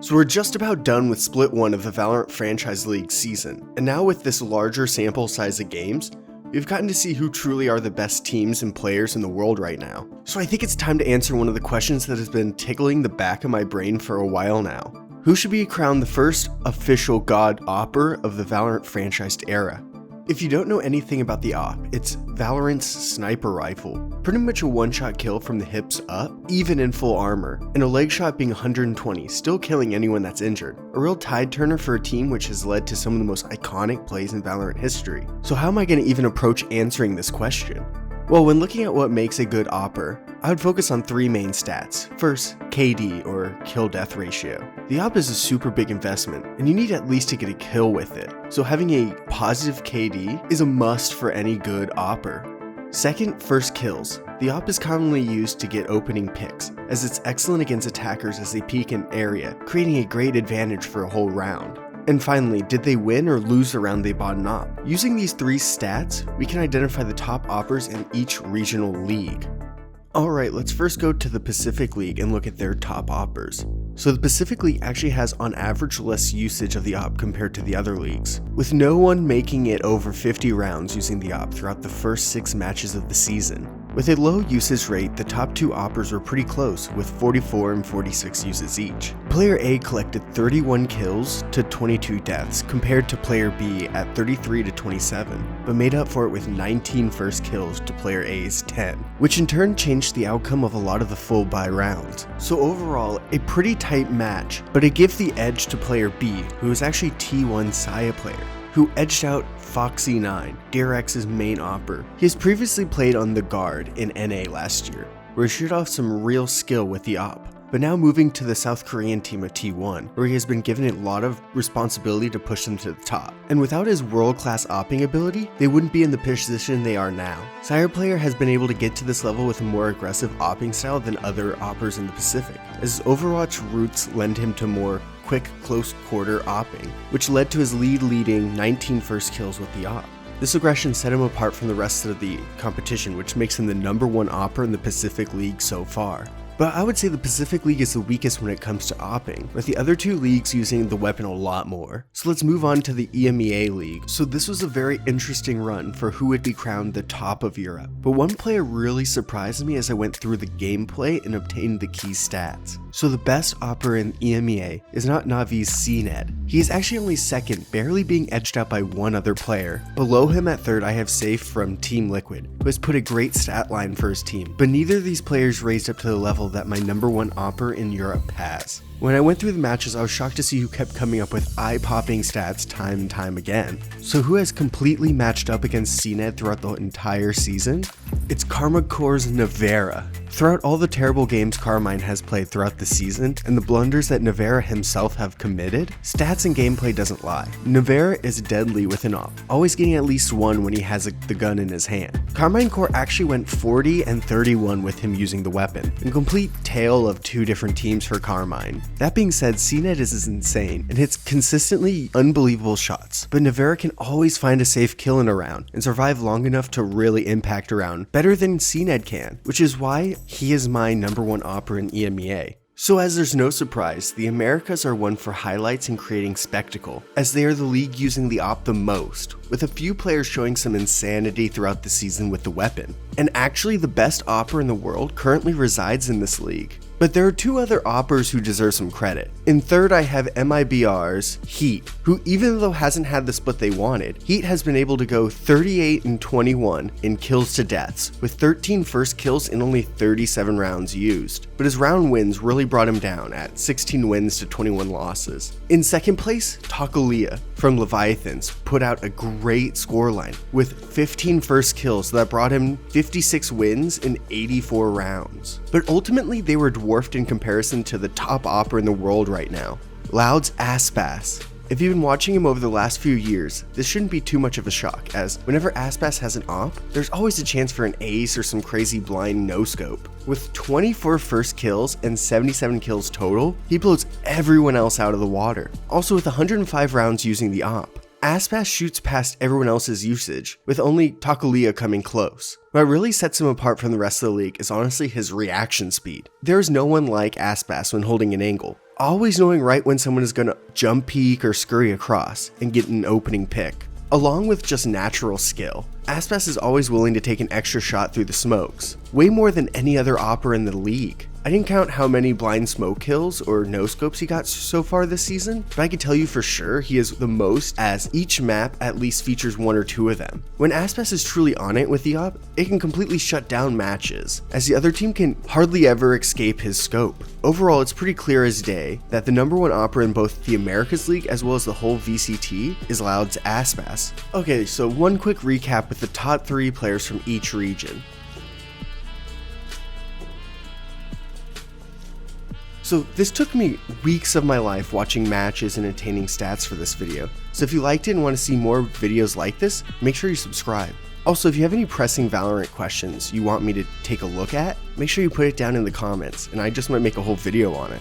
So we're just about done with Split 1 of the Valorant Franchise League season, and now with this larger sample size of games, we've gotten to see who truly are the best teams and players in the world right now. So I think it's time to answer one of the questions that has been tickling the back of my brain for a while now. Who should be crowned the first official god AWPer of the Valorant franchise era? If you don't know anything about the AWP, it's Valorant's sniper rifle. Pretty much a one-shot kill from the hips up, even in full armor, and a leg shot being 120, still killing anyone that's injured. A real tide turner for a team which has led to some of the most iconic plays in Valorant history. So how am I going to even approach answering this question? Well, when looking at what makes a good AWPer, I would focus on three main stats. First, KD, or kill-death ratio. The AWP is a super big investment, and you need at least to get a kill with it, so having a positive KD is a must for any good AWPer. Second, first kills. The AWP is commonly used to get opening picks, as it's excellent against attackers as they peek an area, creating a great advantage for a whole round. And finally, did they win or lose the round they bought an AWP? Using these three stats, we can identify the top AWPers in each regional league. Alright, let's first go to the Pacific League and look at their top AWPers. So the Pacific League actually has on average less usage of the AWP compared to the other leagues, with no one making it over 50 rounds using the AWP throughout the first 6 matches of the season. With a low usage rate, the top two AWPers were pretty close, with 44 and 46 uses each. Player A collected 31 kills to 22 deaths, compared to Player B at 33 to 27, but made up for it with 19 first kills to Player A's 10, which in turn changed the outcome of a lot of the full buy rounds. So overall, a pretty tight match, but it gives the edge to Player B, who is actually T1 sayaplayer, who edged out Foxy9, DRX's main AWPer. He has previously played on the guard in NA last year, where he showed off some real skill with the AWP, but now moving to the South Korean team of T1, where he has been given a lot of responsibility to push them to the top. And without his world-class AWPing ability, they wouldn't be in the position they are now. sayaplayer has been able to get to this level with a more aggressive AWPing style than other AWPers in the Pacific, as his Overwatch roots lend him to more quick, close quarter AWPing, which led to his leading 19 first kills with the AWP. This aggression set him apart from the rest of the competition, which makes him the #1 AWPer in the Pacific League so far. But I would say the Pacific League is the weakest when it comes to AWPing, with the other two leagues using the weapon a lot more. So let's move on to the emea League. So this was a very interesting run for who would be crowned the top of Europe. But one player really surprised me as I went through the gameplay and obtained the key stats. So the best AWPer in emea is not Navi's cned. He is actually only second, barely being edged out by one other player. Below him at third I have Safe from Team Liquid, who has put a great stat line for his team. But neither of these players raised up to the level that my #1 AWPer in Europe has. When I went through the matches, I was shocked to see who kept coming up with eye-popping stats time and time again. So who has completely matched up against cned throughout the entire season? It's Karma Core's Nivera. Throughout all the terrible games Carmine has played throughout the season, and the blunders that Nivera himself have committed, stats and gameplay doesn't lie. Nivera is deadly with an AWP, always getting at least one when he has the gun in his hand. Carmine Core actually went 40 and 31 with him using the weapon, a complete tale of two different teams for Carmine. That being said, cned is insane and hits consistently unbelievable shots, but Nivera can always find a safe kill in a round and survive long enough to really impact a round better than cned can, which is why he is my #1 AWPer in emea. So as there's no surprise, the Americas are one for highlights and creating spectacle, as they are the league using the AWP the most, with a few players showing some insanity throughout the season with the weapon. And actually the best AWPer in the world currently resides in this league. But there are two other AWPers who deserve some credit. In third, I have MIBR's Heat, who even though hasn't had the split they wanted, Heat has been able to go 38 and 21 in kills to deaths, with 13 first kills in only 37 rounds used. But his round wins really brought him down at 16 wins to 21 losses. In second place, Takulia from Leviathans put out a great scoreline with 15 first kills that brought him 56 wins in 84 rounds. But ultimately they were dwarfed in comparison to the top AWPer in the world right now, Loud's aspas. If you've been watching him over the last few years, this shouldn't be too much of a shock, as whenever aspas has an AWP, there's always a chance for an ace or some crazy blind no-scope. With 24 first kills and 77 kills total, he blows everyone else out of the water. Also with 105 rounds using the AWP. Aspas shoots past everyone else's usage, with only Takulia coming close. What really sets him apart from the rest of the league is honestly his reaction speed. There is no one like Aspas when holding an angle, always knowing right when someone is going to jump peek or scurry across and get an opening pick. Along with just natural skill, Aspas is always willing to take an extra shot through the smokes, way more than any other AWPer in the league. I didn't count how many blind smoke kills or no scopes he got so far this season, but I can tell you for sure he is the most, as each map at least features 1 or 2 of them. When aspas is truly on it with the AWP, it can completely shut down matches, as the other team can hardly ever escape his scope. Overall, it's pretty clear as day that the #1 AWPer in both the Americas League as well as the whole VCT is Loud's aspas. Okay, so one quick recap with the top 3 players from each region. So this took me weeks of my life watching matches and attaining stats for this video. So if you liked it and want to see more videos like this, make sure you subscribe. Also, if you have any pressing Valorant questions you want me to take a look at, make sure you put it down in the comments and I just might make a whole video on it.